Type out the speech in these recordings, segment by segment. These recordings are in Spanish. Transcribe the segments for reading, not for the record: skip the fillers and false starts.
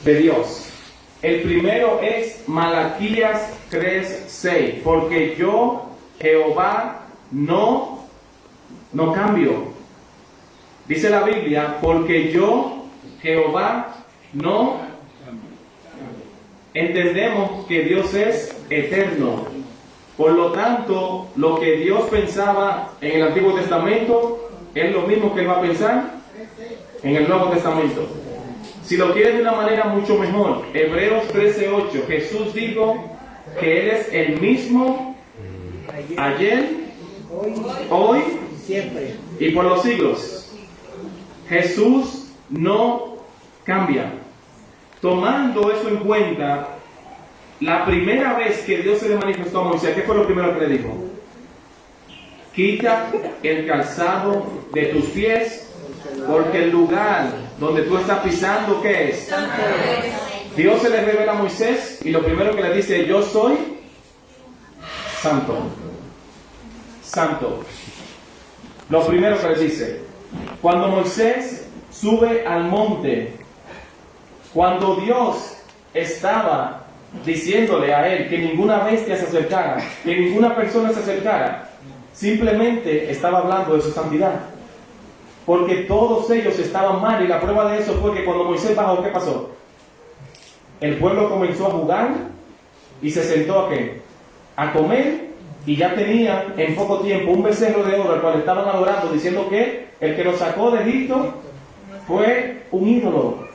de Dios. El primero es Malaquías 3:6, porque yo, Jehová, no cambio. Dice la Biblia, porque yo, Jehová, no. Entendemos que Dios es eterno. Por lo tanto, lo que Dios pensaba en el Antiguo Testamento es lo mismo que Él va a pensar en el Nuevo Testamento. Si lo quieren de una manera mucho mejor, Hebreos 13:8, Jesús dijo que Él es el mismo ayer, hoy siempre y por los siglos. Jesús no cambia. Tomando eso en cuenta, la primera vez que Dios se le manifestó a Moisés, ¿qué fue lo primero que le dijo? Quita el calzado de tus pies, porque el lugar donde tú estás pisando, ¿qué es? Dios se le revela a Moisés y lo primero que le dice, yo soy santo. Santo. Lo primero que le dice, cuando Moisés sube al monte, cuando Dios estaba diciéndole a él que ninguna bestia se acercara, que ninguna persona se acercara, simplemente estaba hablando de su santidad. Porque todos ellos estaban mal y la prueba de eso fue que cuando Moisés bajó, ¿qué pasó? El pueblo comenzó a jugar y se sentó ¿a qué? A comer, y ya tenían en poco tiempo un becerro de oro al cual estaban adorando, diciendo que el que los sacó de Egipto fue un ídolo.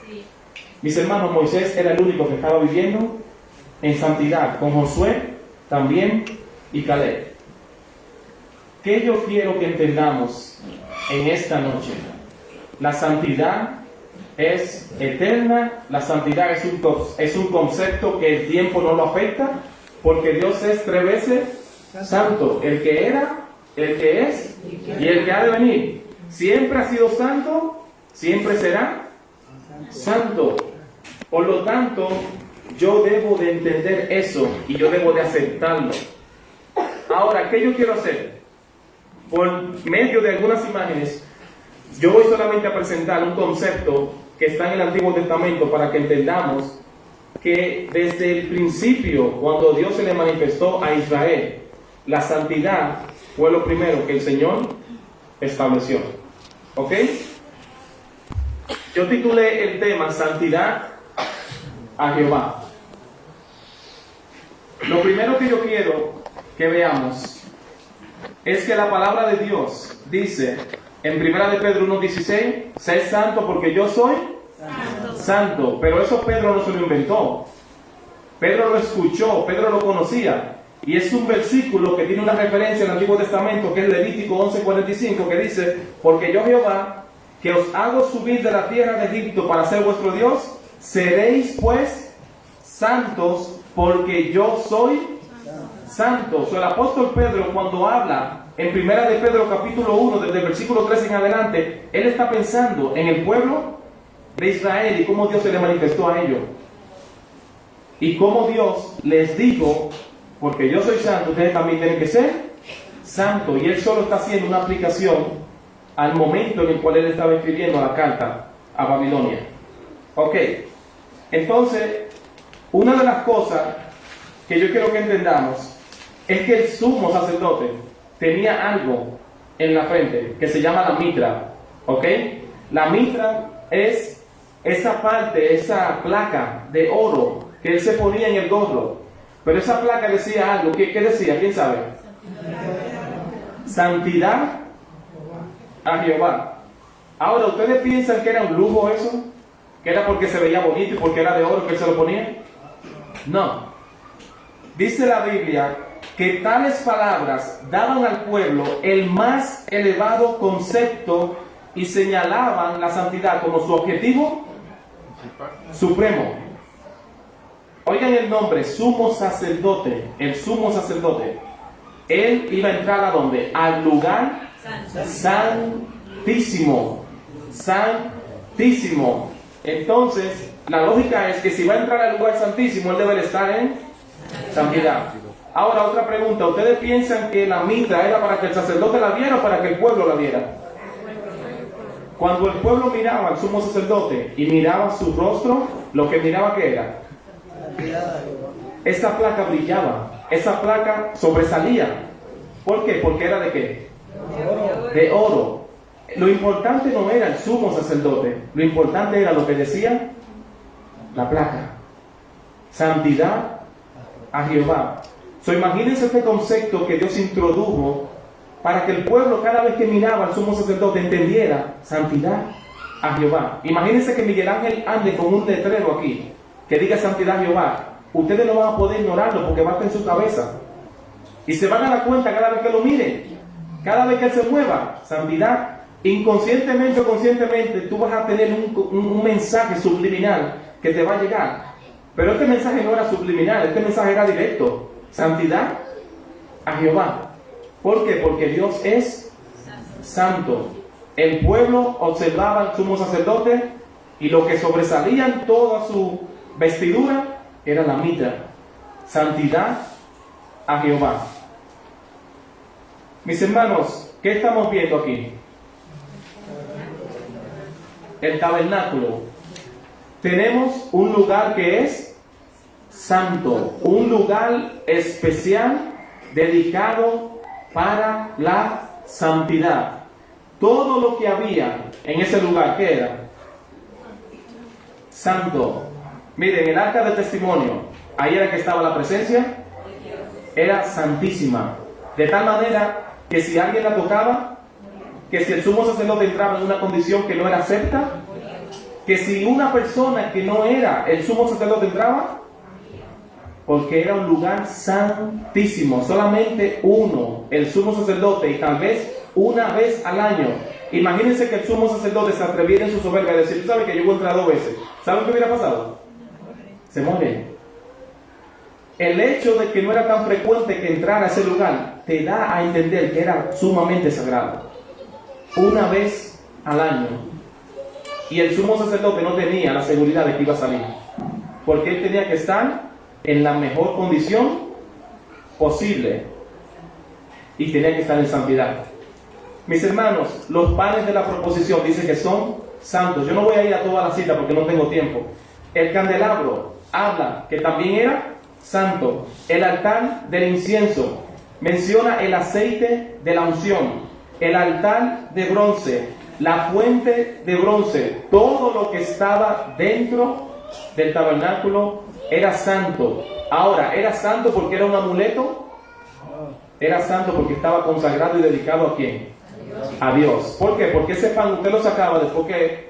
Mis hermanos, Moisés era el único que estaba viviendo en santidad, con Josué también y Caleb. ¿Qué yo quiero que entendamos en esta noche? La santidad es eterna, la santidad es un concepto que el tiempo no lo afecta, porque Dios es 3 veces santo, el que era, el que es y el que ha de venir. Siempre ha sido santo, siempre será santo. Por lo tanto, yo debo de entender eso y yo debo de aceptarlo. Ahora, ¿qué yo quiero hacer? Por medio de algunas imágenes, yo voy solamente a presentar un concepto que está en el Antiguo Testamento para que entendamos que desde el principio, cuando Dios se le manifestó a Israel, la santidad fue lo primero que el Señor estableció. ¿Ok? Yo titulé el tema Santidad a Jehová. Lo primero que yo quiero que veamos es que la palabra de Dios dice en 1 de Pedro 1:16, sed santo porque yo soy santo. Pero eso Pedro no se lo inventó. Pedro lo escuchó, Pedro lo conocía. Y es un versículo que tiene una referencia en el Antiguo Testamento, que es Levítico 11:45, que dice, porque yo Jehová, que os hago subir de la tierra de Egipto para ser vuestro Dios, seréis pues santos, porque yo soy santo. El apóstol Pedro, cuando habla en 1 de Pedro capítulo 1, desde el versículo 13 en adelante, él está pensando en el pueblo de Israel y cómo Dios se le manifestó a ellos. Y cómo Dios les dijo, porque yo soy santo, ustedes también tienen que ser santos. Y él solo está haciendo una aplicación al momento en el cual él estaba escribiendo la carta a Babilonia. Ok, entonces, una de las cosas que yo quiero que entendamos es que el sumo sacerdote tenía algo en la frente que se llama la mitra. ¿Ok? La mitra es esa parte, esa placa de oro que él se ponía en el gorro. Pero esa placa decía algo. ¿Qué decía? ¿Quién sabe? Santidad a Jehová. Ahora, ¿ustedes piensan que era un lujo eso? ¿Que era porque se veía bonito y porque era de oro que él se lo ponía? No. Dice la Biblia que tales palabras daban al pueblo el más elevado concepto y señalaban la santidad como su objetivo supremo. Oigan el nombre, sumo sacerdote. El sumo sacerdote. Él iba a entrar ¿a dónde? Al lugar santísimo. Santísimo. Entonces, la lógica es que si va a entrar al lugar santísimo, él debe estar en santidad. Ahora, otra pregunta. ¿Ustedes piensan que la mitra era para que el sacerdote la viera o para que el pueblo la viera? Cuando el pueblo miraba al sumo sacerdote y miraba su rostro, Lo que miraba, ¿qué era? Esa placa brillaba, esa placa sobresalía. ¿Por qué? Porque era de qué? De oro. Lo importante no era el sumo sacerdote, lo importante era lo que decía la placa. Santidad a Jehová. Imagínense este concepto que Dios introdujo para que el pueblo, cada vez que miraba al sumo sacerdote, entendiera santidad a Jehová. Imagínense que Miguel Ángel ande con un letrero aquí que diga santidad a Jehová. Ustedes no van a poder ignorarlo porque va a estar en su cabeza. Y se van a dar cuenta cada vez que lo miren, cada vez que él se mueva, santidad. Inconscientemente o conscientemente, tú vas a tener un mensaje subliminal que te va a llegar. Pero este mensaje no era subliminal, este mensaje era directo. Santidad a Jehová. ¿Por qué? Porque Dios es santo. El pueblo observaba al sumo sacerdote y lo que sobresalía en toda su vestidura era la mitra. Santidad a Jehová. Mis hermanos, ¿qué estamos viendo aquí? El tabernáculo. Tenemos un lugar que es santo, un lugar especial dedicado para la santidad. Todo lo que había en ese lugar, ¿qué era? Santo. Miren, el arca del testimonio, ahí era que estaba la presencia, era santísima. De tal manera que si alguien la tocaba, que si el sumo sacerdote entraba en una condición que no era acepta, que si una persona que no era el sumo sacerdote entraba, porque era un lugar santísimo, solamente uno, el sumo sacerdote, y tal vez una vez al año. Imagínense que el sumo sacerdote se atreviera en su soberbia a decir, tú sabes que yo voy a entrar 2 veces. ¿Saben qué hubiera pasado? Se muere. El hecho de que no era tan frecuente que entrara a ese lugar te da a entender que era sumamente sagrado. Una vez al año. Y el sumo sacerdote no tenía la seguridad de que iba a salir, porque él tenía que estar en la mejor condición posible y tenía que estar en santidad. Mis hermanos, los panes de la proposición dicen que son santos. Yo no voy a ir a toda la cita porque no tengo tiempo. El candelabro habla que también era santo. El altar del incienso menciona el aceite de la unción. El altar de bronce, la fuente de bronce, todo lo que estaba dentro del tabernáculo era santo. Ahora, ¿era santo porque era un amuleto? Era santo porque estaba consagrado y dedicado ¿a quién? A Dios. ¿Por qué? Porque ese pan usted lo sacaba después que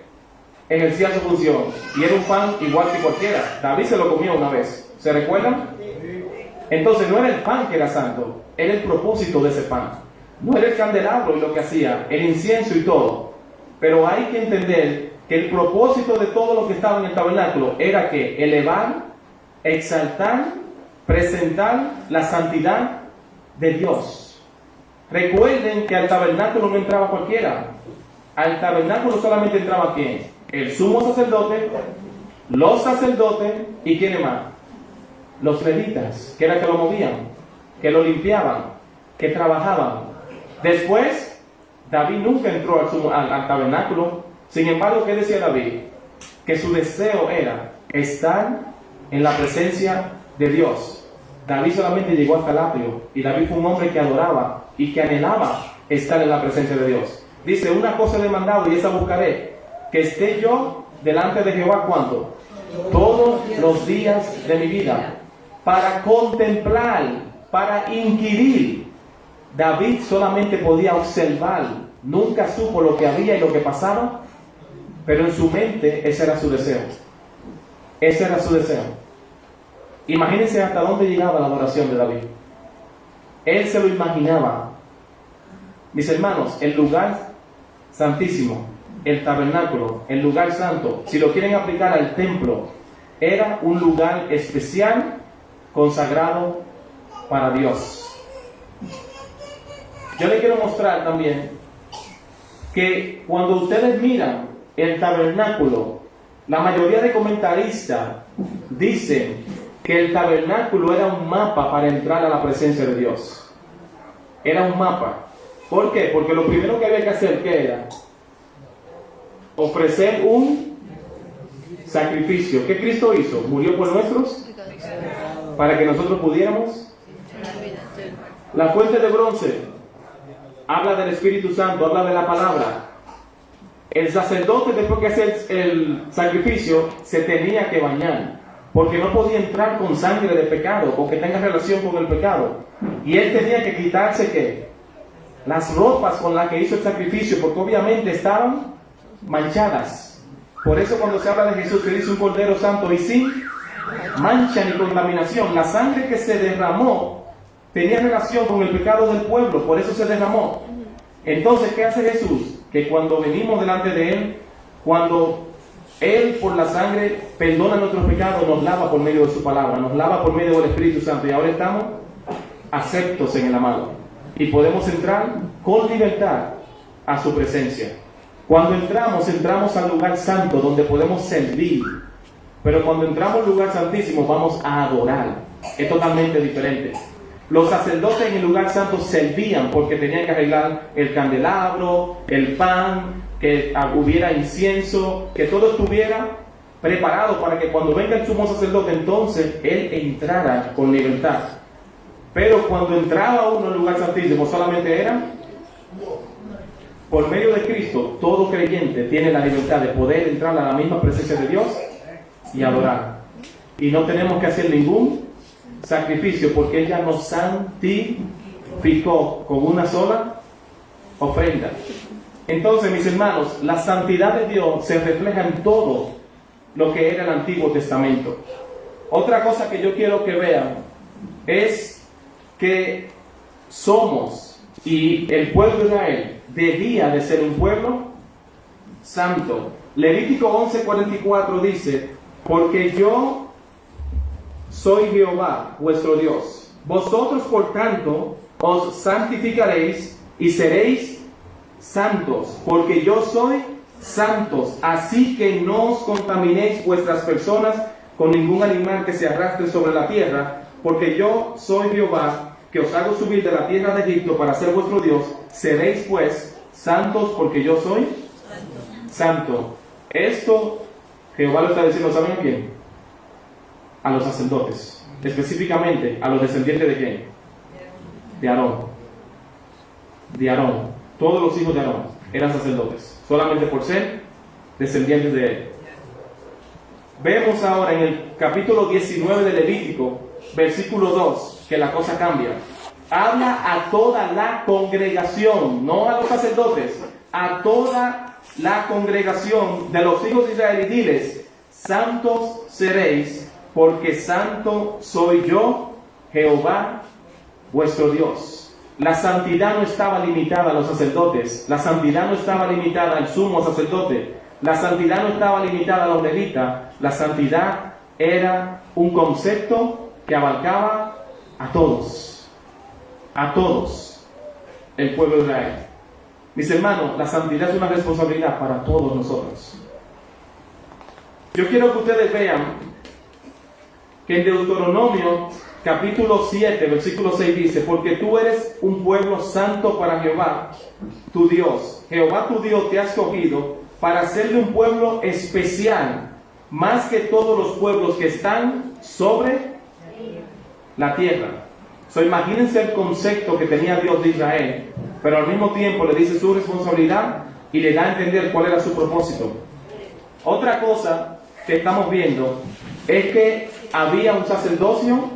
ejercía su función y era un pan igual que cualquiera. David se lo comió una vez, ¿se recuerdan? Entonces no era el pan que era santo, era el propósito de ese pan. No era el candelabro y lo que hacía, el incienso y todo. Pero hay que entender que el propósito de todo lo que estaba en el tabernáculo era que elevar, exaltar, presentar la santidad de Dios. Recuerden que al tabernáculo no entraba cualquiera. Al tabernáculo solamente entraba ¿quién? El sumo sacerdote, los sacerdotes y ¿quiénes más? Los levitas, que era que lo movían, que lo limpiaban, que trabajaban. Después, David nunca entró al tabernáculo. Sin embargo, ¿qué decía David? Que su deseo era estar en la presencia de Dios. David solamente llegó hasta el atrio, y David fue un hombre que adoraba y que anhelaba estar en la presencia de Dios. Dice, una cosa he demandado y esa buscaré, que esté yo delante de Jehová, ¿cuánto? Todos los días de mi vida, para contemplar, para inquirir. David solamente podía observar, nunca supo lo que había y lo que pasaba, pero en su mente ese era su deseo. Ese era su deseo. Imagínense hasta dónde llegaba la adoración de David. Él se lo imaginaba. Mis hermanos, el lugar santísimo, el tabernáculo, el lugar santo, si lo quieren aplicar al templo, era un lugar especial, consagrado para Dios. Yo les quiero mostrar también que cuando ustedes miran el tabernáculo, la mayoría de comentaristas dicen que el tabernáculo era un mapa para entrar a la presencia de Dios. Era un mapa. ¿Por qué? Porque lo primero que había que hacer, ¿qué era? Ofrecer un sacrificio. ¿Qué Cristo hizo? Murió por nuestros, para que nosotros pudiéramos. La fuente de bronce habla del Espíritu Santo, habla de la palabra. El sacerdote, después que hace el sacrificio, se tenía que bañar, porque no podía entrar con sangre de pecado, o que tenga relación con el pecado. Y él tenía que quitarse, ¿qué? Las ropas con las que hizo el sacrificio, porque obviamente estaban manchadas. Por eso cuando se habla de Jesús, se dice un Cordero Santo y sin mancha ni contaminación. La sangre que se derramó tenía relación con el pecado del pueblo, por eso se derramó. Entonces, ¿qué hace Jesús? Que cuando venimos delante de Él, cuando Él por la sangre perdona nuestros pecados, nos lava por medio de su palabra, nos lava por medio del Espíritu Santo, y ahora estamos aceptos en el amado y podemos entrar con libertad a su presencia. Cuando entramos al lugar santo donde podemos servir, pero cuando entramos al lugar santísimo vamos a adorar. Es totalmente diferente. Los sacerdotes en el lugar santo servían porque tenían que arreglar el candelabro, el pan, que hubiera incienso, que todo estuviera preparado para que cuando venga el sumo sacerdote, entonces él entrara con libertad. Pero cuando entraba uno al lugar santísimo, solamente era por medio de Cristo. Todo creyente tiene la libertad de poder entrar a la misma presencia de Dios y adorar. Y no tenemos que hacer ningún sacrificio, porque Él ya nos santificó con una sola ofrenda. Entonces, mis hermanos, la santidad de Dios se refleja en todo lo que era el Antiguo Testamento. Otra cosa que yo quiero que vean es que somos, y el pueblo de Israel debía de ser un pueblo santo. Levítico 11:44 dice: porque yo soy Jehová vuestro Dios, vosotros por tanto os santificaréis y seréis santos, porque yo soy santos. Así que no os contaminéis vuestras personas con ningún animal que se arrastre sobre la tierra, porque yo soy Jehová, que os hago subir de la tierra de Egipto para ser vuestro Dios. Seréis pues santos, porque yo soy santo. Esto Jehová lo está diciendo, ¿saben a quién? A los sacerdotes, específicamente a los descendientes de ¿quién? De Aarón. De Aarón. Todos los hijos de Aarón eran sacerdotes, solamente por ser descendientes de él. Vemos ahora en el capítulo 19 de Levítico, versículo 2, que la cosa cambia. Habla a toda la congregación, no a los sacerdotes, a toda la congregación de los hijos de Israel, y diles: santos seréis, porque santo soy yo, Jehová vuestro Dios. La santidad no estaba limitada a los sacerdotes, la santidad no estaba limitada al sumo sacerdote, la santidad no estaba limitada a los levitas. La santidad era un concepto que abarcaba a todos el pueblo de Israel. Mis hermanos, la santidad es una responsabilidad para todos nosotros. Yo quiero que ustedes vean que en Deuteronomio capítulo 7, versículo 6 dice: porque tú eres un pueblo santo para Jehová, tu Dios. Jehová tu Dios te ha escogido para hacerle un pueblo especial, más que todos los pueblos que están sobre la tierra. Imagínense el concepto que tenía Dios de Israel, pero al mismo tiempo le dice su responsabilidad y le da a entender cuál era su propósito. Otra cosa que estamos viendo es que había un sacerdocio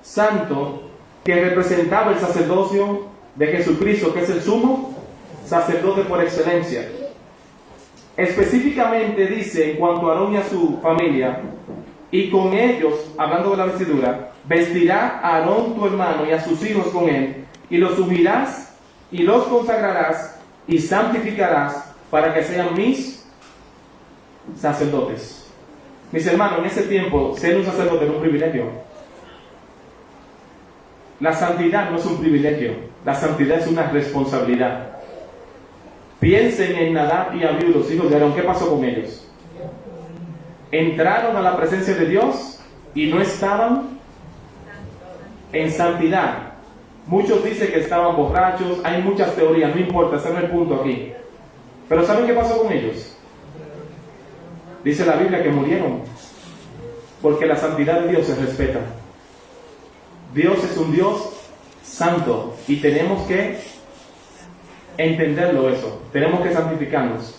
santo que representaba el sacerdocio de Jesucristo, que es el sumo sacerdote por excelencia. Específicamente dice en cuanto a Aarón y a su familia: y con ellos, hablando de la vestidura, vestirá a Aarón tu hermano y a sus hijos con él, y los ungirás y los consagrarás y santificarás para que sean mis sacerdotes. Mis hermanos, en ese tiempo ser un sacerdote era un privilegio. La santidad no es un privilegio, la santidad es una responsabilidad. Piensen en Nadab y Abiú, los hijos de Aarón. ¿Qué pasó con ellos? Entraron a la presencia de Dios y no estaban en santidad. Muchos dicen que estaban borrachos, hay muchas teorías, no importa, ese no es el punto aquí. Pero ¿saben qué pasó con ellos? Dice la Biblia que murieron, porque la santidad de Dios se respeta. Dios es un Dios santo y tenemos que entenderlo eso, tenemos que santificarnos.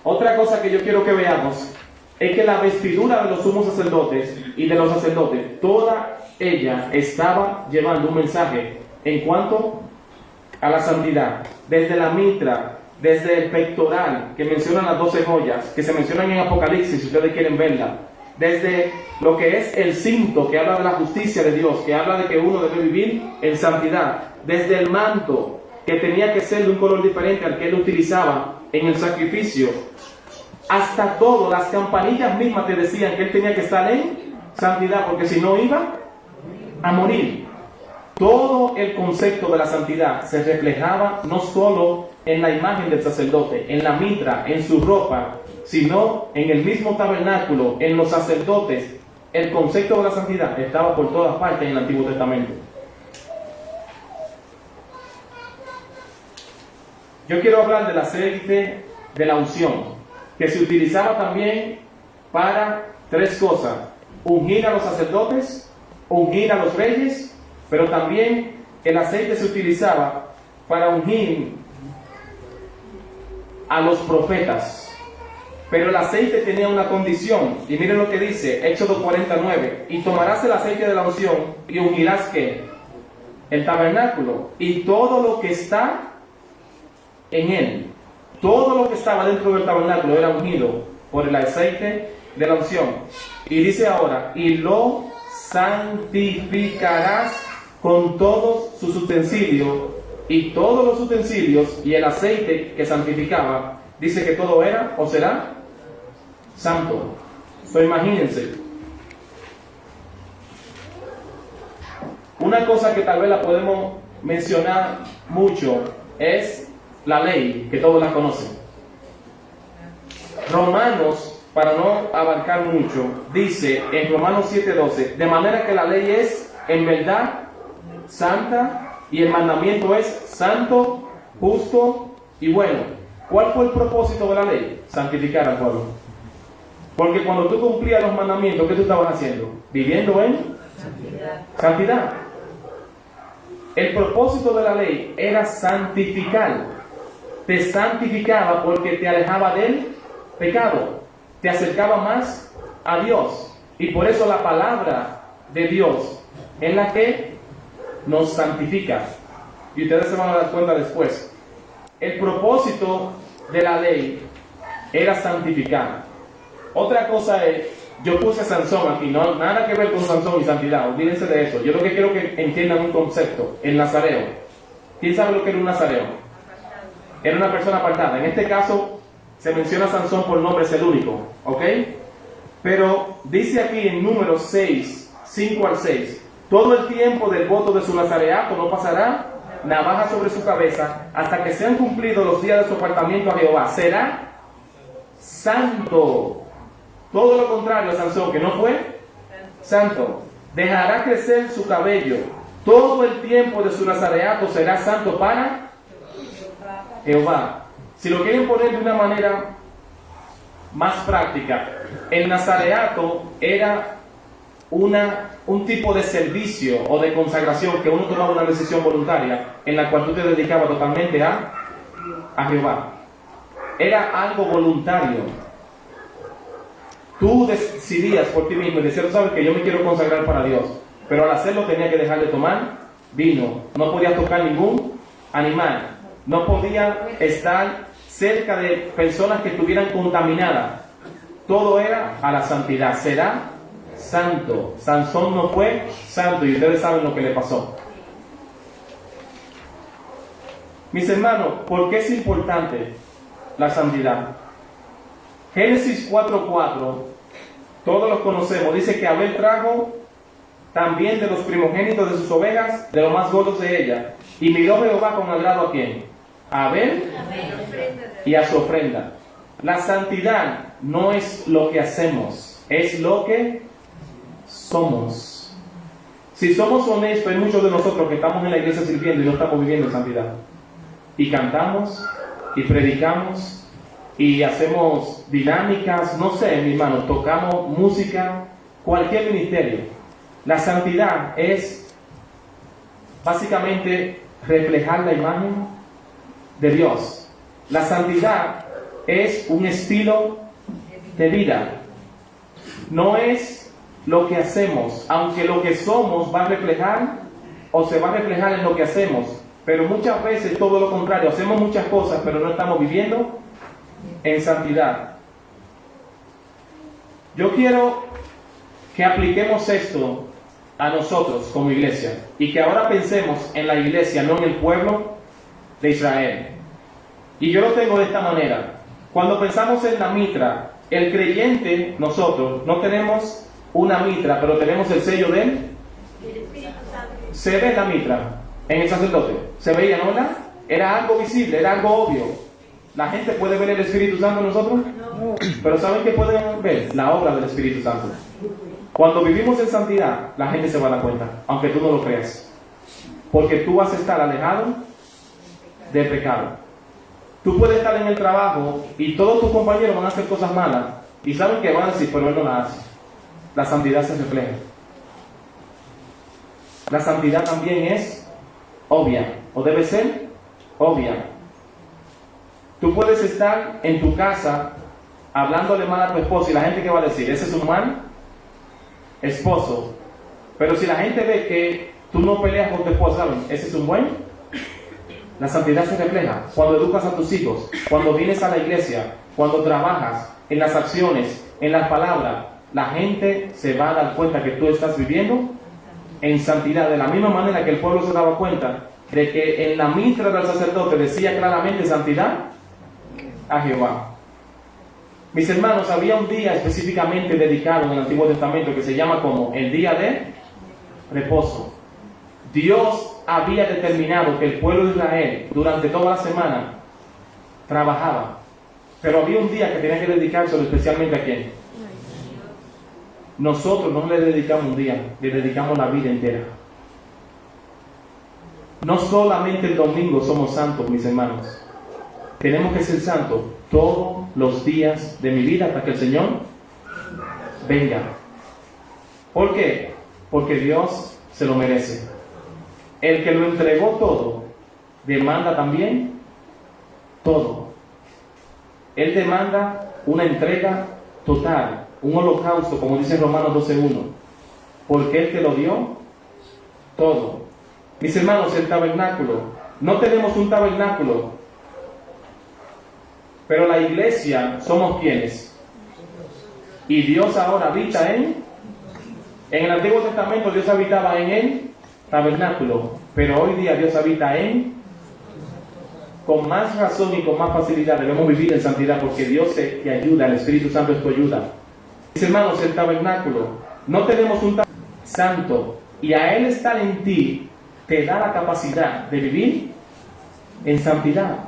Otra cosa que yo quiero que veamos es que la vestidura de los sumos sacerdotes y de los sacerdotes, toda ella estaba llevando un mensaje en cuanto a la santidad, desde la mitra, desde el pectoral, que mencionan las 12 joyas, que se mencionan en Apocalipsis, si ustedes quieren verla, desde lo que es el cinto, que habla de la justicia de Dios, que habla de que uno debe vivir en santidad, desde el manto, que tenía que ser de un color diferente al que él utilizaba en el sacrificio, hasta todo, las campanillas mismas te decían que él tenía que estar en santidad, porque si no iba a morir. Todo el concepto de la santidad se reflejaba no solo en la imagen del sacerdote, en la mitra, en su ropa, sino en el mismo tabernáculo, en los sacerdotes. El concepto de la santidad estaba por todas partes en el Antiguo Testamento. Yo quiero hablar del aceite de la unción, que se utilizaba también para 3 cosas: ungir a los sacerdotes, ungir a los reyes, pero también el aceite se utilizaba para ungir a los profetas. Pero el aceite tenía una condición, y miren lo que dice Éxodo 49: y tomarás el aceite de la unción y ungirás ¿qué? El tabernáculo y todo lo que está en él. Todo lo que estaba dentro del tabernáculo era ungido por el aceite de la unción. Y dice ahora: y lo santificarás con todos sus utensilios, y todos los utensilios y el aceite que santificaba, dice que todo era o será santo. So, imagínense. Una cosa que tal vez la podemos mencionar mucho es la ley, que todos la conocen. Romanos, para no abarcar mucho, dice en Romanos 7:12, de manera que la ley es en verdad santa y el mandamiento es santo, justo y bueno. ¿Cuál fue el propósito de la ley? Santificar al pueblo. Porque cuando tú cumplías los mandamientos, ¿qué tú estabas haciendo? Viviendo en santidad. El propósito de la ley era santificar. Te santificaba porque te alejaba del pecado, te acercaba más a Dios, y por eso la palabra de Dios es la que nos santifica, y ustedes se van a dar cuenta después. El propósito de la ley era santificar. Otra cosa es, yo puse Sansón aquí, no nada que ver con Sansón y santidad, olvídense de eso. Yo lo que quiero que entiendan un concepto: el nazareo. ¿Quién sabe lo que era un nazareo? Era una persona apartada. En este caso se menciona a Sansón por nombre, es el único, ¿ok? Pero dice aquí en Números 6, 5 al 6: todo el tiempo del voto de su nazareato no pasará navaja sobre su cabeza hasta que sean cumplidos los días de su apartamiento a Jehová. Será santo. Todo lo contrario a Sansón, que no fue santo. Dejará crecer su cabello. Todo el tiempo de su nazareato será santo para Jehová. Si lo quieren poner de una manera más práctica, el nazareato era un tipo de servicio o de consagración que uno tomaba una decisión voluntaria en la cual tú te dedicabas totalmente a Jehová. Era algo voluntario. Tú decidías por ti mismo y decías: tú sabes que yo me quiero consagrar para Dios, pero al hacerlo tenía que dejar de tomar vino, no podía tocar ningún animal, no podía estar cerca de personas que estuvieran contaminadas. Todo era a la santidad. Será santo. Sansón no fue santo y ustedes saben lo que le pasó. Mis hermanos, ¿por qué es importante la santidad? Génesis 4:4, todos los conocemos, dice que Abel trajo también de los primogénitos de sus ovejas, de los más gordos de ellas, y miró Jehová con agrado ¿a quién? A Abel y a su ofrenda. La santidad no es lo que hacemos, es lo que somos. Si somos honestos, hay muchos de nosotros que estamos en la iglesia sirviendo y no estamos viviendo en santidad. Y cantamos, y predicamos, y hacemos dinámicas, no sé, mi hermano, tocamos música, cualquier ministerio. La santidad es básicamente reflejar la imagen de Dios. La santidad es un estilo de vida. No es lo que hacemos, aunque lo que somos va a reflejar o se va a reflejar en lo que hacemos, pero muchas veces todo lo contrario, hacemos muchas cosas pero no estamos viviendo en santidad. Yo quiero que apliquemos esto a nosotros como iglesia y que ahora pensemos en la iglesia, no en el pueblo de Israel. Y yo lo tengo de esta manera. Cuando pensamos en la mitra, el creyente, nosotros no tenemos una mitra, pero tenemos el sello de él. Se ve la mitra en el sacerdote, se veía, ¿no? Era algo visible, era algo obvio. La gente puede ver el Espíritu Santo en nosotros, pero ¿saben qué pueden ver? La obra del Espíritu Santo. Cuando vivimos en santidad, la gente se va a dar cuenta, aunque tú no lo creas, porque tú vas a estar alejado del pecado. Tú puedes estar en el trabajo y todos tus compañeros van a hacer cosas malas y saben que van a decir, pero él no la hace. La santidad se refleja. La santidad también es obvia, o debe ser obvia. Tú puedes estar en tu casa hablándole mal a tu esposo y la gente, ¿qué va a decir? Ese es un mal esposo. Pero si la gente ve que tú no peleas con tu esposa, ¿saben? Ese es un buen. La santidad se refleja cuando educas a tus hijos, cuando vienes a la iglesia, cuando trabajas, en las acciones, en las palabras. La gente se va a dar cuenta que tú estás viviendo en santidad, de la misma manera que el pueblo se daba cuenta de que en la mitra del sacerdote decía claramente santidad a Jehová. Mis hermanos, había un día específicamente dedicado en el Antiguo Testamento que se llama como el día de reposo. Dios había determinado que el pueblo de Israel durante toda la semana trabajaba, pero había un día que tenía que dedicárselo especialmente a quién. Nosotros no le dedicamos un día, le dedicamos la vida entera. No solamente el domingo somos santos, mis hermanos. Tenemos que ser santos todos los días de mi vida hasta que el Señor venga. ¿Por qué? Porque Dios se lo merece. El que lo entregó todo, demanda también todo. Él demanda una entrega total, un holocausto, como dice Romanos 12:1, porque Él te lo dio todo. Mis hermanos, el tabernáculo, no tenemos un tabernáculo, pero la iglesia somos quienes. Y Dios ahora habita en el Antiguo Testamento Dios habitaba en el tabernáculo, pero hoy día Dios habita con más razón y con más facilidad debemos vivir en santidad, porque Dios te ayuda, el Espíritu Santo es tu ayuda. Mis hermanos, el tabernáculo, no tenemos un tabernáculo santo, y a Él estar en ti te da la capacidad de vivir en santidad,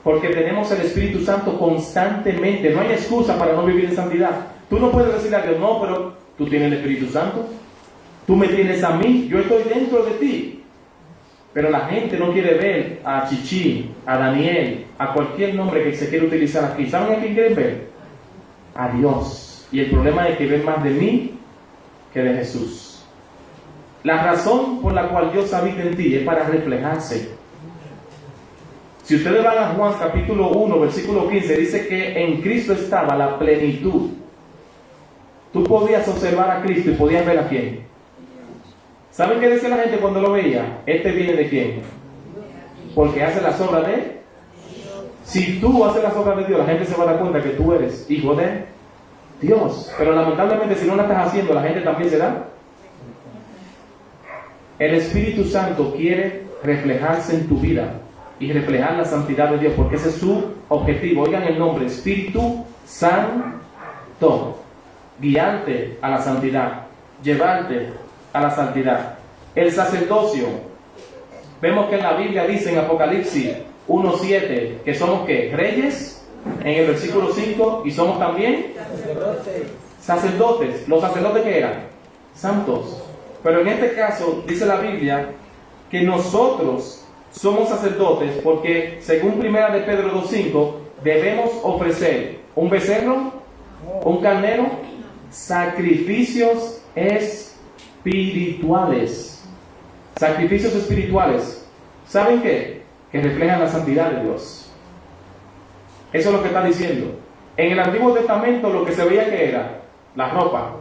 porque tenemos el Espíritu Santo constantemente. No hay excusa para no vivir en santidad. Tú no puedes decirle a Dios, no, pero tú tienes el Espíritu Santo, tú me tienes a mí, yo estoy dentro de ti. Pero la gente no quiere ver a Chichi, a Daniel, a cualquier nombre que se quiera utilizar aquí. ¿Saben a quién quieren ver? A Dios. Y el problema es que ven más de mí que de Jesús. La razón por la cual Dios habita en ti es para reflejarse. Si ustedes van a Juan capítulo 1, versículo 15, dice que en Cristo estaba la plenitud. Tú podías observar a Cristo y podías ver a quién. ¿Saben qué decía la gente cuando lo veía? ¿Este viene de quién? Porque hace las obras de Él. Si tú haces las obras de Dios, la gente se va a dar cuenta que tú eres hijo de Dios. Pero lamentablemente, si no la estás haciendo, la gente también se da. El Espíritu Santo quiere reflejarse en tu vida y reflejar la santidad de Dios, porque ese es su objetivo. Oigan el nombre, Espíritu Santo. Guiarte a la santidad, llevarte a la santidad. El sacerdocio, vemos que en la Biblia dice en Apocalipsis 1:7 que somos ¿qué? Reyes, en el versículo 5, y somos también sacerdotes. ¿Los sacerdotes qué eran? Santos. Pero en este caso dice la Biblia que nosotros somos sacerdotes porque según 1 de Pedro 2:5 debemos ofrecer un becerro, un carnero, sacrificios espirituales. Sacrificios espirituales. ¿Saben qué? Que reflejan la santidad de Dios. Eso es lo que está diciendo. En el Antiguo Testamento lo que se veía que era la ropa.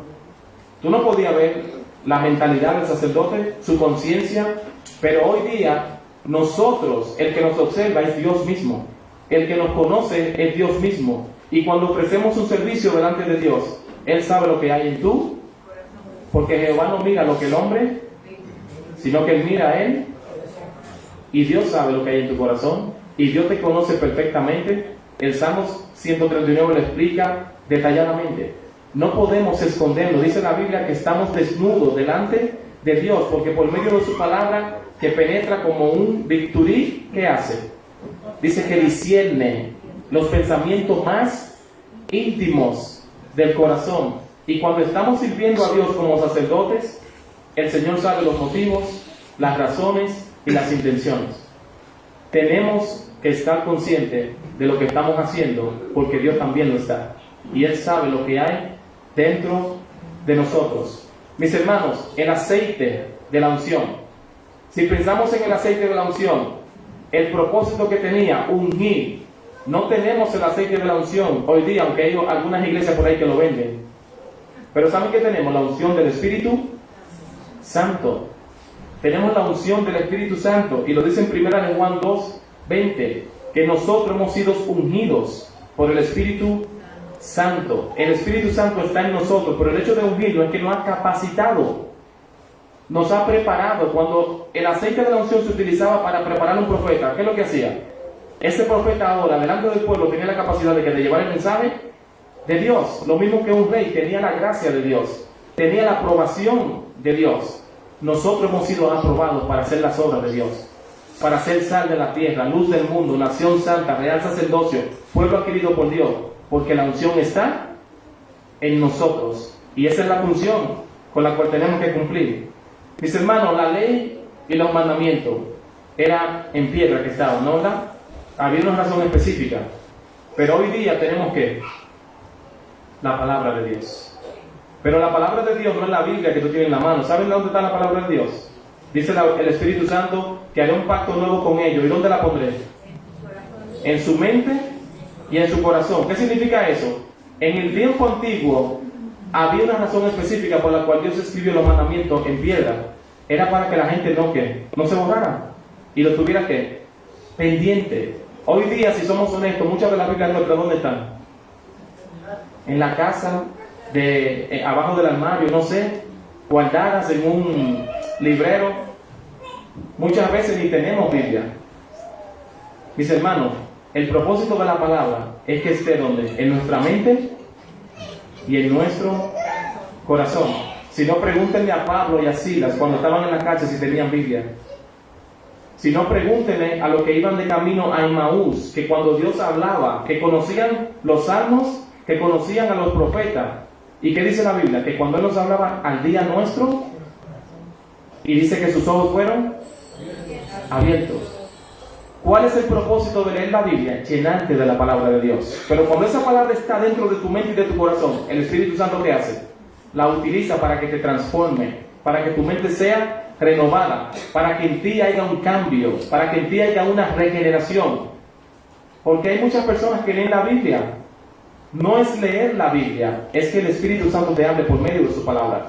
Tú no podías ver la mentalidad del sacerdote, su conciencia, pero hoy día nosotros, el que nos observa es Dios mismo. El que nos conoce es Dios mismo. Y cuando ofrecemos un servicio delante de Dios, Él sabe lo que hay en tú, porque Jehová no mira lo que el hombre, sino que Él mira a Él. Y Dios sabe lo que hay en tu corazón. Y Dios te conoce perfectamente. El Salmo 139 lo explica detalladamente. No podemos esconderlo. Dice la Biblia que estamos desnudos delante de Dios, porque por medio de su palabra, que penetra como un bisturí, ¿qué hace? Dice que discierne los pensamientos más íntimos del corazón. Y cuando estamos sirviendo a Dios como sacerdotes, el Señor sabe los motivos, las razones y las intenciones. Tenemos que estar conscientes de lo que estamos haciendo, porque Dios también lo está. Y Él sabe lo que hay dentro de nosotros. Mis hermanos, el aceite de la unción. Si pensamos en el aceite de la unción, el propósito que tenía, ungir. No tenemos el aceite de la unción hoy día, aunque hay algunas iglesias por ahí que lo venden. Pero ¿saben qué tenemos? La unción del Espíritu Santo. Tenemos la unción del Espíritu Santo. Y lo dice en 1 Juan 2:20, que nosotros hemos sido ungidos por el Espíritu Santo. El Espíritu Santo está en nosotros, pero el hecho de ungirlo es que nos ha capacitado, nos ha preparado. Cuando el aceite de la unción se utilizaba para preparar a un profeta, ¿qué es lo que hacía? Ese profeta ahora, delante del pueblo, tenía la capacidad de llevar el mensaje de Dios. Lo mismo que un rey, tenía la gracia de Dios, tenía la aprobación de Dios. Nosotros hemos sido aprobados para hacer las obras de Dios, para ser sal de la tierra, luz del mundo, nación santa, real sacerdocio, pueblo adquirido por Dios, porque la unción está en nosotros. Y esa es la función con la cual tenemos que cumplir. Mis hermanos, la ley y los mandamientos era en piedra que estaban, ¿no? ¿Verdad? Había una razón específica. Pero hoy día tenemos que la palabra de Dios. Pero la palabra de Dios no es la Biblia que tú tienes en la mano. ¿Saben dónde está la palabra de Dios? Dice el Espíritu Santo que haré un pacto nuevo con ellos. ¿Y dónde la pondré? En su mente y en su corazón. ¿Qué significa eso? En el tiempo antiguo había una razón específica por la cual Dios escribió los mandamientos en piedra. Era para que la gente no se borrara y lo tuviera pendiente. Hoy día, si somos honestos, muchas de las Biblias nuestras, ¿dónde están? En la casa, abajo del armario, no sé, guardadas en un librero. Muchas veces ni tenemos Biblia. Mis hermanos, el propósito de la palabra es que esté donde, en nuestra mente y en nuestro corazón. Si no, pregúntenle a Pablo y a Silas cuando estaban en la cárcel si tenían Biblia. Si no, pregúntenle a los que iban de camino a Emmaús, que cuando Dios hablaba, que conocían los salmos, que conocían a los profetas. ¿Y qué dice la Biblia? Que cuando Él nos hablaba al día nuestro, y dice que sus ojos fueron abiertos. ¿Cuál es el propósito de leer la Biblia? Llenarte de la palabra de Dios. Pero cuando esa palabra está dentro de tu mente y de tu corazón, el Espíritu Santo, ¿qué hace? La utiliza para que te transforme, para que tu mente sea renovada, para que en ti haya un cambio, para que en ti haya una regeneración. Porque hay muchas personas que leen la Biblia. No es leer la Biblia, es que el Espíritu Santo te hable por medio de sus palabras.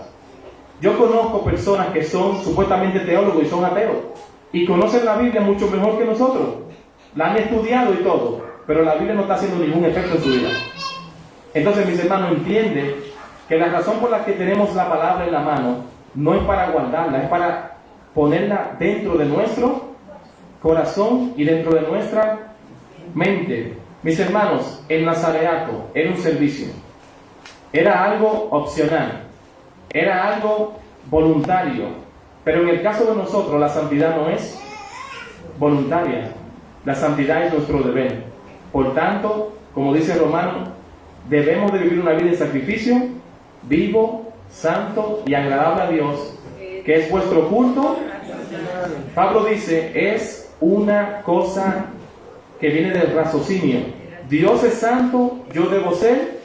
Yo conozco personas que son supuestamente teólogos y son ateos, y conocen la Biblia mucho mejor que nosotros. La han estudiado y todo, pero la Biblia no está haciendo ningún efecto en su vida. Entonces, mis hermanos, entienden que la razón por la que tenemos la palabra en la mano no es para guardarla, es para ponerla dentro de nuestro corazón y dentro de nuestra mente. Mis hermanos, el nazareato era un servicio, era algo opcional, era algo voluntario. Pero en el caso de nosotros, la santidad no es voluntaria, la santidad es nuestro deber. Por tanto, como dice Romano, debemos de vivir una vida de sacrificio, vivo, santo y agradable a Dios, que es vuestro culto. Pablo dice, es una cosa que viene del raciocinio, Dios es santo, yo debo ser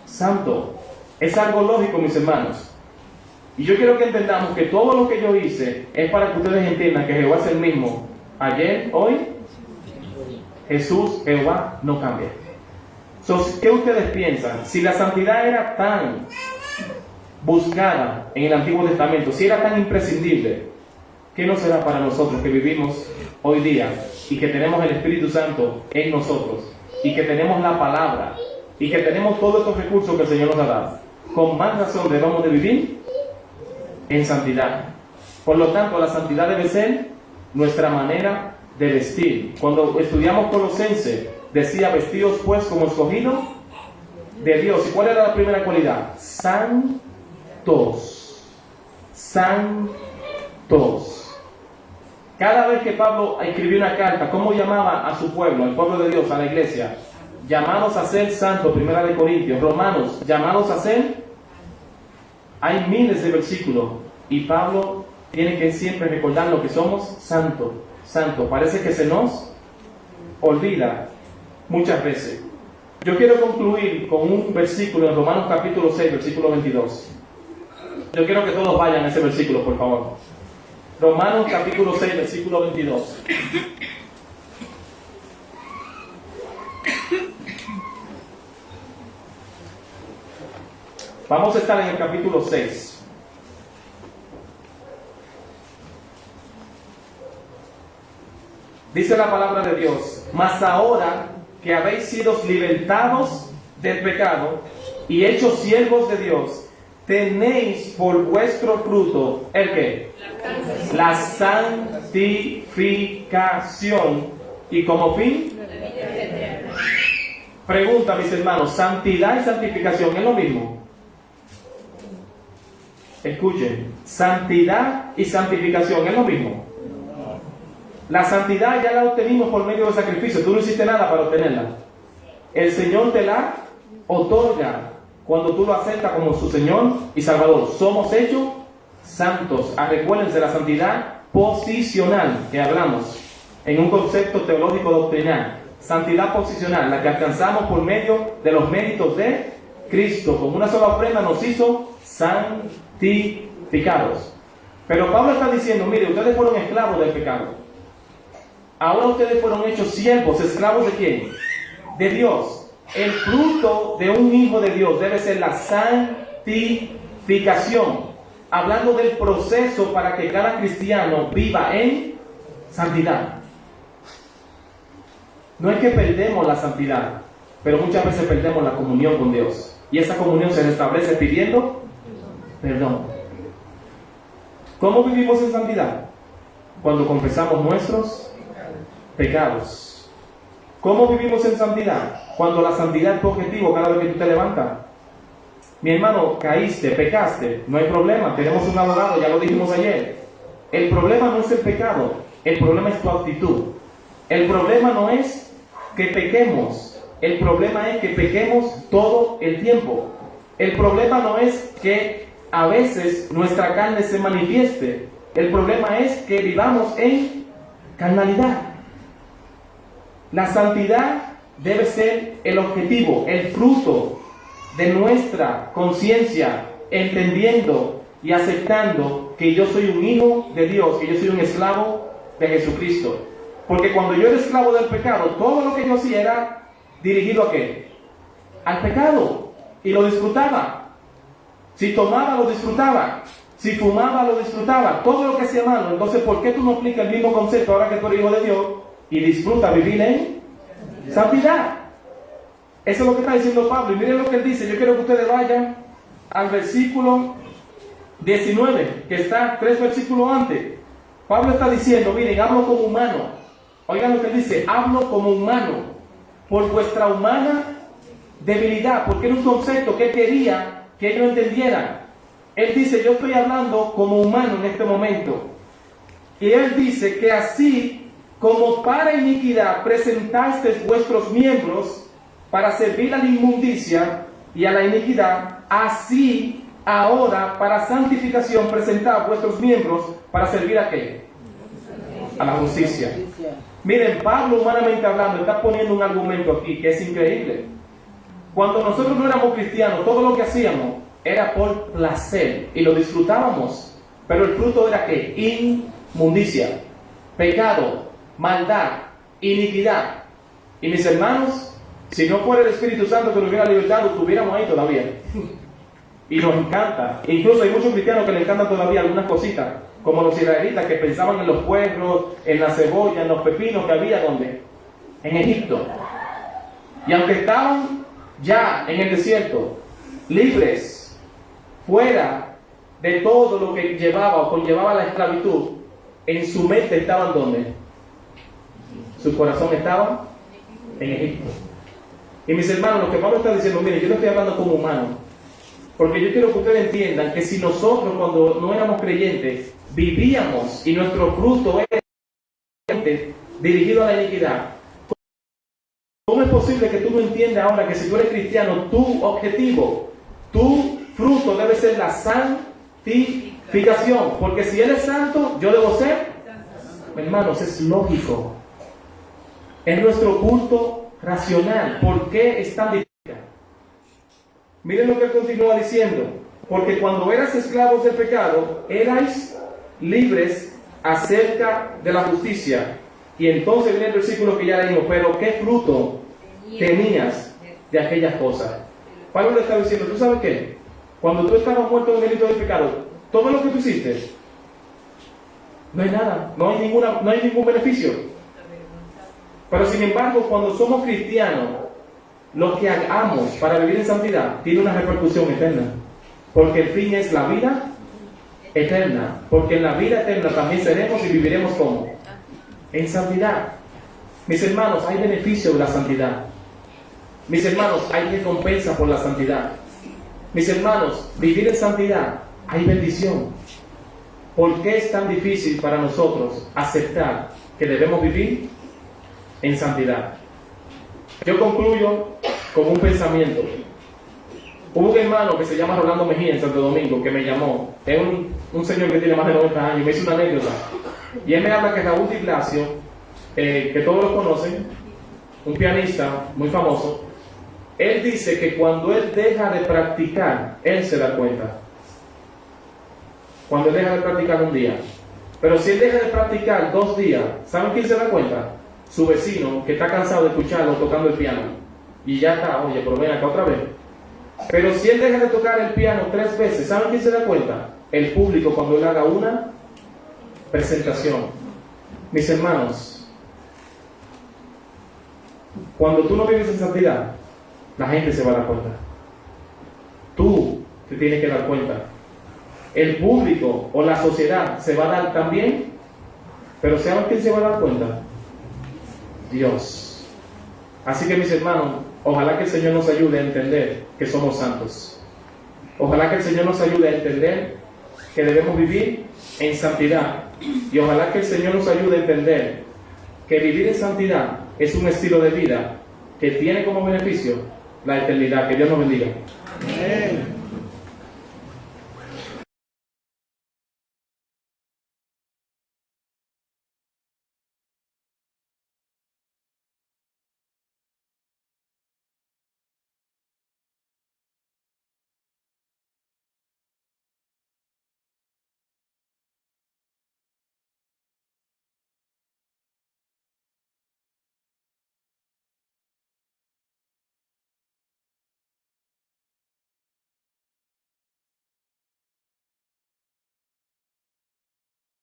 santo. Es algo lógico, mis hermanos. Y yo quiero que entendamos que todo lo que yo hice es para que ustedes entiendan que Jehová es el mismo ayer, hoy. Jesús, Jehová, no cambia. ¿Qué ustedes piensan? Si la santidad era tan buscada en el Antiguo Testamento, si era tan imprescindible, ¿qué no será para nosotros que vivimos hoy día y que tenemos el Espíritu Santo en nosotros y que tenemos la palabra y que tenemos todos estos recursos que el Señor nos ha dado? Con más razón debemos de vivir en santidad. Por lo tanto, la santidad debe ser nuestra manera de vestir. Cuando estudiamos Colosenses, decía: vestidos pues como escogidos de Dios. ¿Y cuál era la primera cualidad? Santos. Santos. Cada vez que Pablo escribió una carta, ¿cómo llamaba a su pueblo, al pueblo de Dios, a la iglesia? Llamados a ser santos, primera de Corintios. Romanos, llamados a ser. Hay miles de versículos y Pablo tiene que siempre recordar lo que somos: santo, santo. Parece que se nos olvida muchas veces. Yo quiero concluir con un versículo en Romanos capítulo 6, versículo 22. Yo quiero que todos vayan a ese versículo, por favor. Romanos capítulo 6, versículo 22. Vamos a estar en el capítulo 6. Dice la palabra de Dios: mas ahora que habéis sido libertados del pecado y hechos siervos de Dios, tenéis por vuestro fruto ¿el qué? La santificación, y como fin, pregunta, mis hermanos, ¿santidad y santificación es lo mismo? Escuchen, santidad y santificación es lo mismo. La santidad ya la obtenimos por medio del sacrificio. Tú no hiciste nada para obtenerla. El Señor te la otorga cuando tú lo aceptas como su Señor y Salvador. Somos hechos santos. Recuérdense la santidad posicional que hablamos en un concepto teológico doctrinal. Santidad posicional, la que alcanzamos por medio de los méritos de Cristo. Con una sola ofrenda nos hizo santificados. Pero Pablo está diciendo: mire, ustedes fueron esclavos del pecado. Ahora ustedes fueron hechos siervos, esclavos de ¿quién? De Dios. El fruto de un hijo de Dios debe ser la santificación. Hablando del proceso para que cada cristiano viva en santidad. No es que perdemos la santidad, pero muchas veces perdemos la comunión con Dios. Y esa comunión se restablece pidiendo perdón. ¿Cómo vivimos en santidad? Cuando confesamos nuestros pecados. ¿Cómo vivimos en santidad? Cuando la santidad es tu objetivo cada vez que tú te levantas. Mi hermano, caíste, pecaste, no hay problema, tenemos un abogado, ya lo dijimos ayer. El problema no es el pecado, el problema es tu actitud. El problema no es que pequemos, el problema es que pequemos todo el tiempo. El problema no es que a veces nuestra carne se manifieste, el problema es que vivamos en carnalidad. La santidad debe ser el objetivo, el fruto de nuestra conciencia, entendiendo y aceptando que yo soy un hijo de Dios, que yo soy un esclavo de Jesucristo. Porque cuando yo era esclavo del pecado, todo lo que yo hacía era dirigido ¿a qué? Al pecado. Y lo disfrutaba. Si tomaba, lo disfrutaba. Si fumaba, lo disfrutaba. Todo lo que hacía malo. Entonces, ¿por qué tú no aplicas el mismo concepto ahora que tú eres hijo de Dios y disfruta vivir en santidad? Eso es lo que está diciendo Pablo. Y miren lo que él dice. Yo quiero que ustedes vayan al versículo 19, que está 3 versículos antes. Pablo está diciendo: miren, hablo como humano. Oigan lo que él dice: hablo como humano, por vuestra humana debilidad. Porque era un concepto que él quería que ellos entendieran. Él dice: yo estoy hablando como humano en este momento. Y él dice que así como para iniquidad presentasteis vuestros miembros para servir a la inmundicia y a la iniquidad, así ahora para santificación presentad vuestros miembros para servir a ¿qué? A la justicia. Miren, Pablo, humanamente hablando, está poniendo un argumento aquí que es increíble. Cuando nosotros no éramos cristianos, todo lo que hacíamos era por placer y lo disfrutábamos. Pero el fruto era ¿qué? Inmundicia, pecado, maldad, iniquidad. Y mis hermanos, si no fuera el Espíritu Santo que nos hubiera libertado, estuviéramos ahí todavía. Y nos encanta. Incluso hay muchos cristianos que les encantan todavía algunas cositas, como los israelitas que pensaban en los puerros, en la cebolla, en los pepinos que había ¿dónde? En Egipto. Y aunque estaban ya en el desierto, libres, fuera de todo lo que llevaba o conllevaba la esclavitud, en su mente estaban ¿dónde? Su corazón estaba en Egipto. Y mis hermanos, lo que Pablo está diciendo, miren, yo no estoy hablando como humano, porque yo quiero que ustedes entiendan que si nosotros cuando no éramos creyentes vivíamos y nuestro fruto era dirigido a la iniquidad, ¿cómo es posible que tú no entiendas ahora que si tú eres cristiano, tu objetivo, tu fruto debe ser la santificación? Porque si Él es santo, yo debo ser. Hermanos, es lógico. Es nuestro culto racional. ¿Por qué es tan difícil? Miren lo que Él continúa diciendo. Porque cuando eras esclavos del pecado, erais libres acerca de la justicia. Y entonces viene el versículo que ya leímos. Pero ¿qué fruto tenías de aquellas cosas? Pablo le está diciendo, ¿tú sabes qué? Cuando tú estabas muerto en el delito del pecado, todo lo que tú hiciste, no hay nada, no hay ningún beneficio. Pero sin embargo, cuando somos cristianos, lo que hagamos para vivir en santidad tiene una repercusión eterna. Porque el fin es la vida eterna. Porque en la vida eterna también seremos y viviremos como en santidad. Mis hermanos, hay beneficio de la santidad. Mis hermanos, hay recompensa por la santidad. Mis hermanos, vivir en santidad, hay bendición. ¿Por qué es tan difícil para nosotros aceptar que debemos vivir en santidad? Yo concluyo con un pensamiento. Hubo un hermano que se llama Rolando Mejía en Santo Domingo que me llamó. Es un señor que tiene más de 90 años. Me hizo una anécdota. Y él me habla que Raúl Di Blasio, que todos lo conocen, un pianista muy famoso, él dice que cuando él deja de practicar, él se da cuenta. Cuando él deja de practicar un día. Pero si él deja de practicar 2 días, ¿saben quién se da cuenta? Su vecino, que está cansado de escucharlo tocando el piano. Y ya está, oye, pero ven acá otra vez. Pero si él deja de tocar el piano 3 veces, ¿saben quién se da cuenta? El público cuando él haga una presentación. Mis hermanos, cuando tú no vives en santidad, la gente se va a dar cuenta. Tú te tienes que dar cuenta. El público o la sociedad se va a dar también. Pero ¿saben quién se va a dar cuenta? Dios. Así que mis hermanos, ojalá que el Señor nos ayude a entender que somos santos. Ojalá que el Señor nos ayude a entender que debemos vivir en santidad. Y ojalá que el Señor nos ayude a entender que vivir en santidad es un estilo de vida que tiene como beneficio la eternidad. Que Dios nos bendiga. Amén.